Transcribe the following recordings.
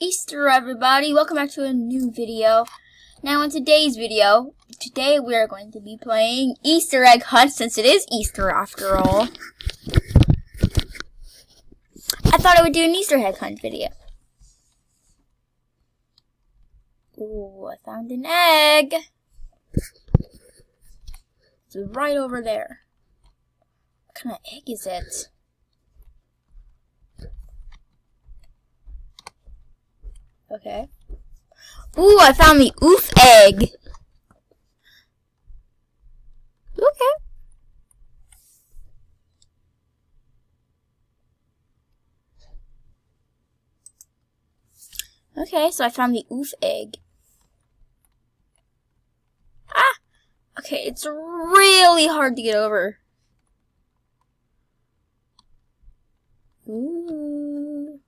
Easter, everybody! Welcome back to a new video. Now, in today's video, we are going to be playing Easter egg hunt since it is Easter after all. I thought I would do an Easter egg hunt video. Ooh, I found an egg. It's right over there. What kind of egg is it? Okay. Ooh, I found the oof egg. Okay. Okay, so I found the oof egg. Ah! Okay, it's really hard to get over. Ooh.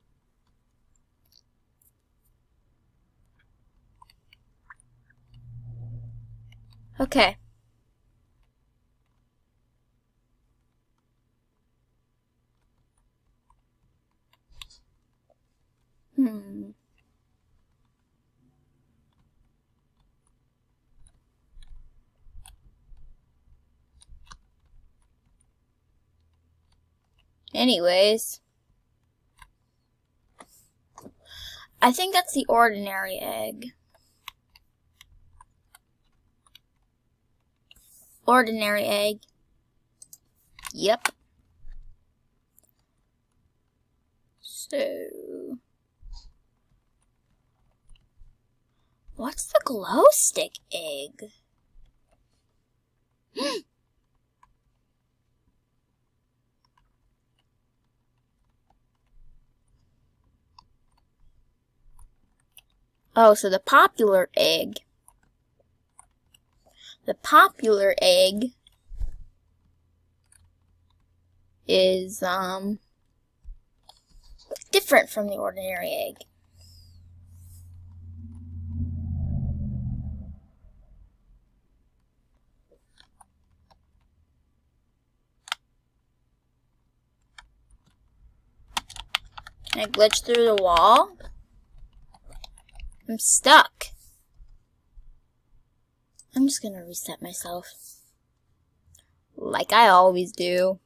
Okay. Anyways, I think that's the ordinary egg. Ordinary egg. Yep. So, what's the glow stick egg? Oh, so the popular egg. The popular egg is, different from the ordinary egg. Can I glitch through the wall? I'm stuck. I'm just gonna reset myself. Like I always do.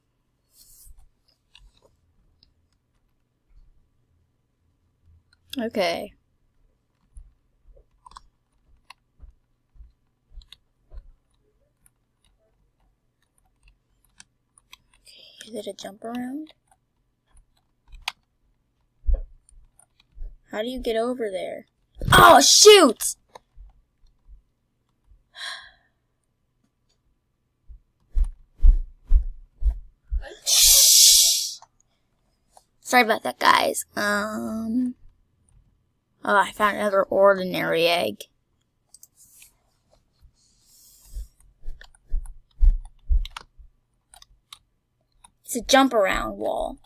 Okay. Is it a jump around? How do you get over there? Oh, shoot! Shh. Sorry about that, guys. Oh, I found another ordinary egg. It's a jump around wall.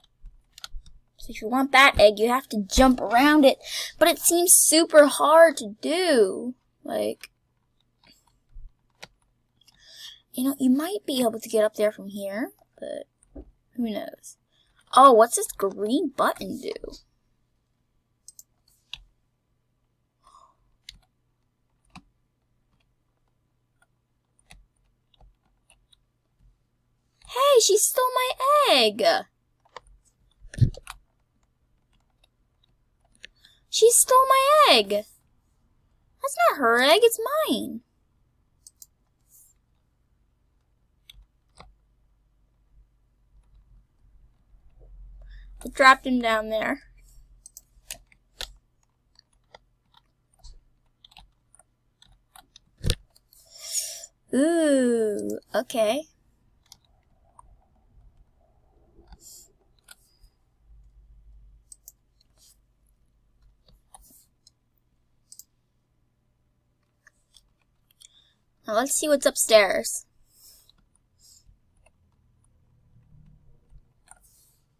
So if you want that egg, you have to jump around it. But it seems super hard to do. Like, you know, you might be able to get up there from here, but who knows? Oh, what's this green button do? Hey, she stole my egg! She stole my egg! That's not her egg, it's mine. I dropped him down there. Ooh, okay. Now let's see what's upstairs.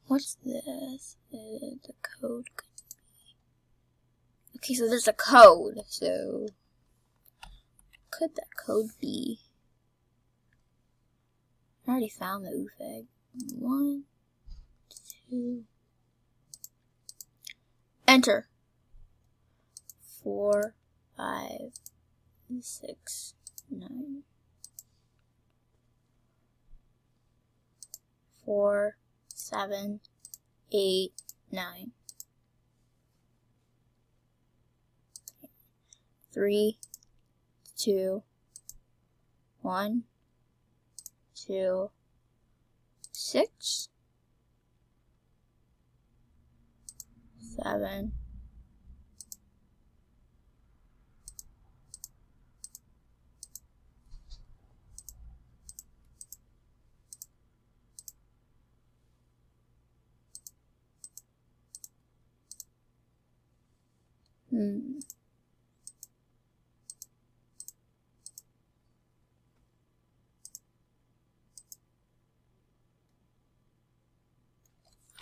What's this? The code could be. Okay, so there's a code. So, what could that code be? I already found the oof egg. 1, 2. Enter. 4, 5, 6, 9. 4, 7, 8, 9. 3, 2, 1, 2, 6, 7.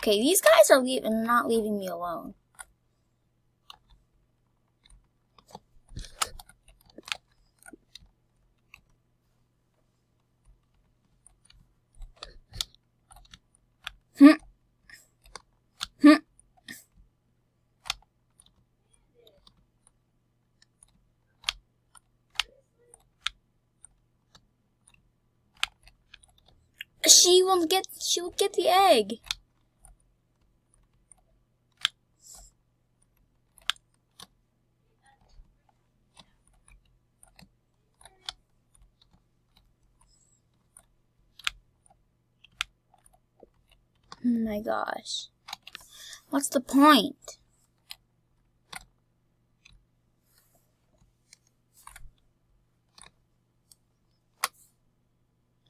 Okay, these guys are not leaving me alone. She will get the egg. Oh my gosh. What's the point?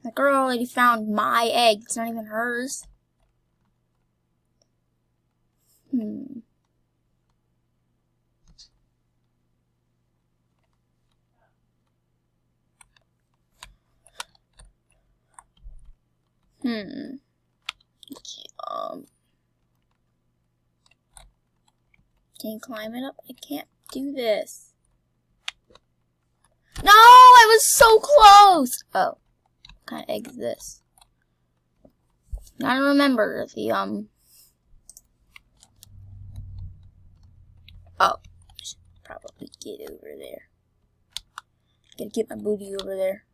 That girl already found my egg. It's not even hers. Can you climb it up? I can't do this. No, I was so close. Oh, what kind of egg is this? Gotta remember the Oh, I should probably get over there. Gotta get my booty over there.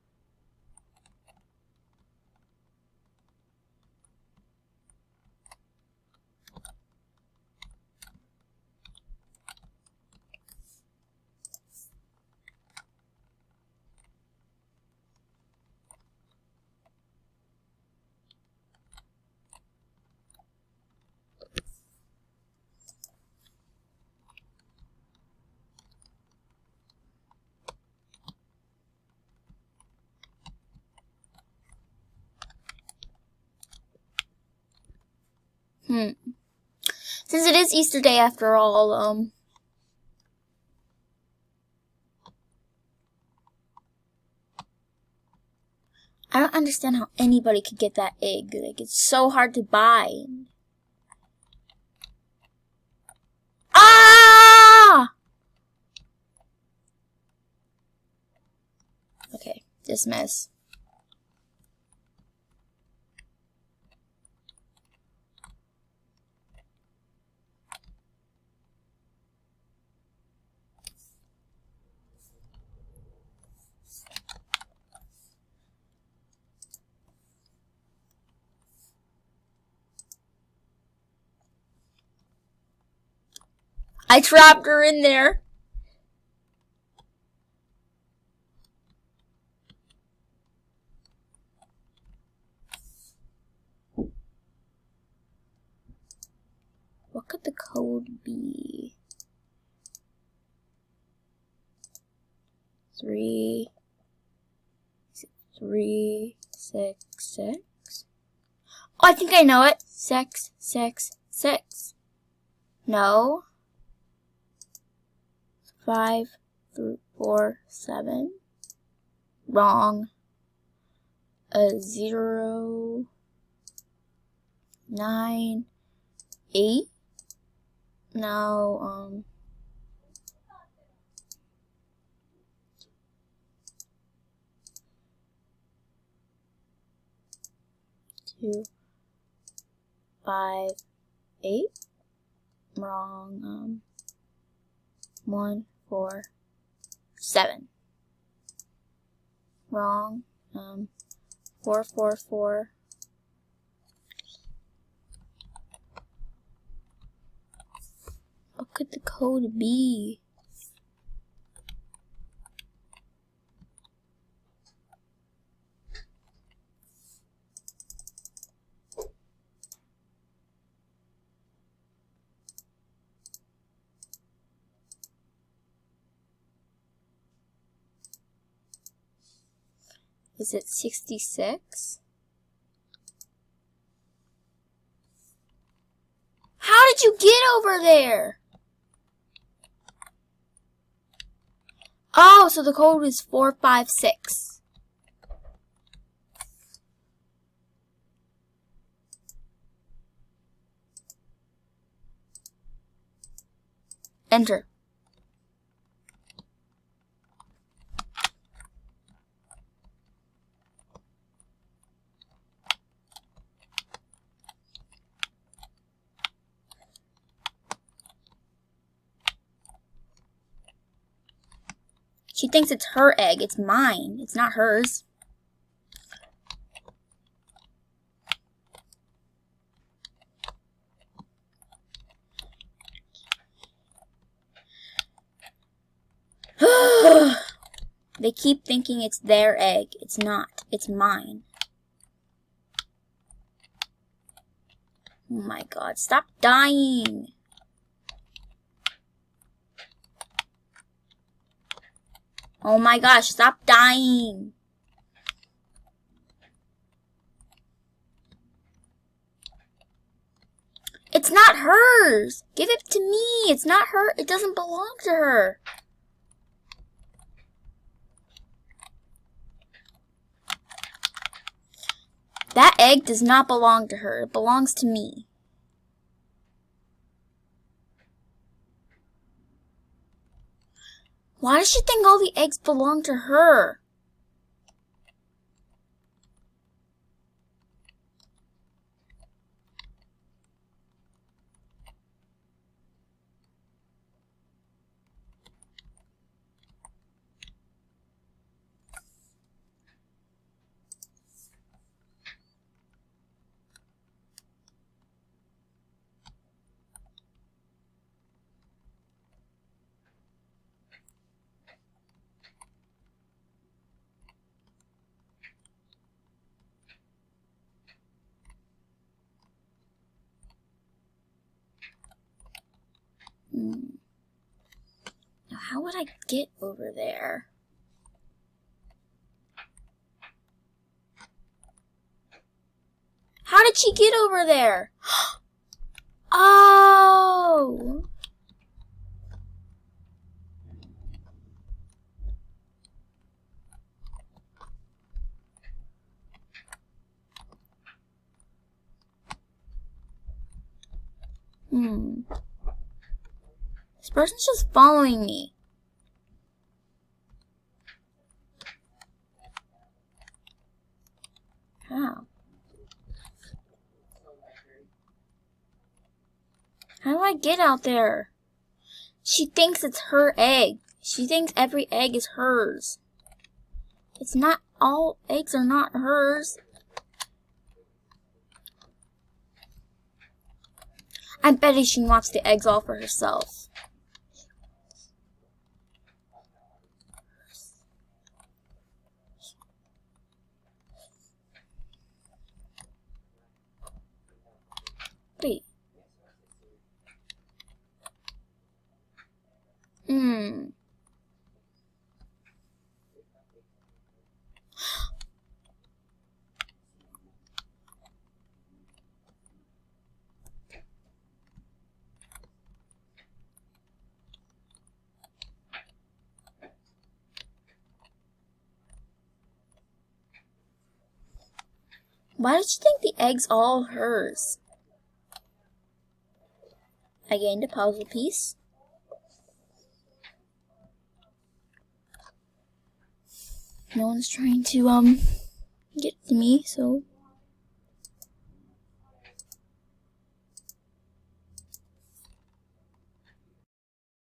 Since it is Easter Day after all, I don't understand how anybody could get that egg. Like, it's so hard to buy. Ah! Okay, dismiss. I trapped her in there. What could the code be? 3, 3, 6, 6. Oh, I think I know it. 6, 6, 6. No. 5, 3, 4, 7. Wrong. 0, 9, 8. No, 2, 5, 8. Wrong. 1, 4, 7. Wrong. 4, 4, 4. What could the code be? Is it 66? How did you get over there? Oh, so the code is 456. Enter. She thinks it's her egg. It's mine. It's not hers. They keep thinking it's their egg. It's not. It's mine. Oh my god. Stop dying. Oh my gosh. Stop dying. It's not hers. Give it to me. It's not her. It doesn't belong to her. That egg does not belong to her. It belongs to me. Why does she think all the eggs belong to her? Now, how would I get over there? How did she get over there? Oh! This person's just following me. How? How do I get out there? She thinks it's her egg. She thinks every egg is hers. It's not. All eggs are not hers. I bet she wants the eggs all for herself. Wait. Why did she think the egg's all hers? I gained a puzzle piece. No one's trying to get to me, so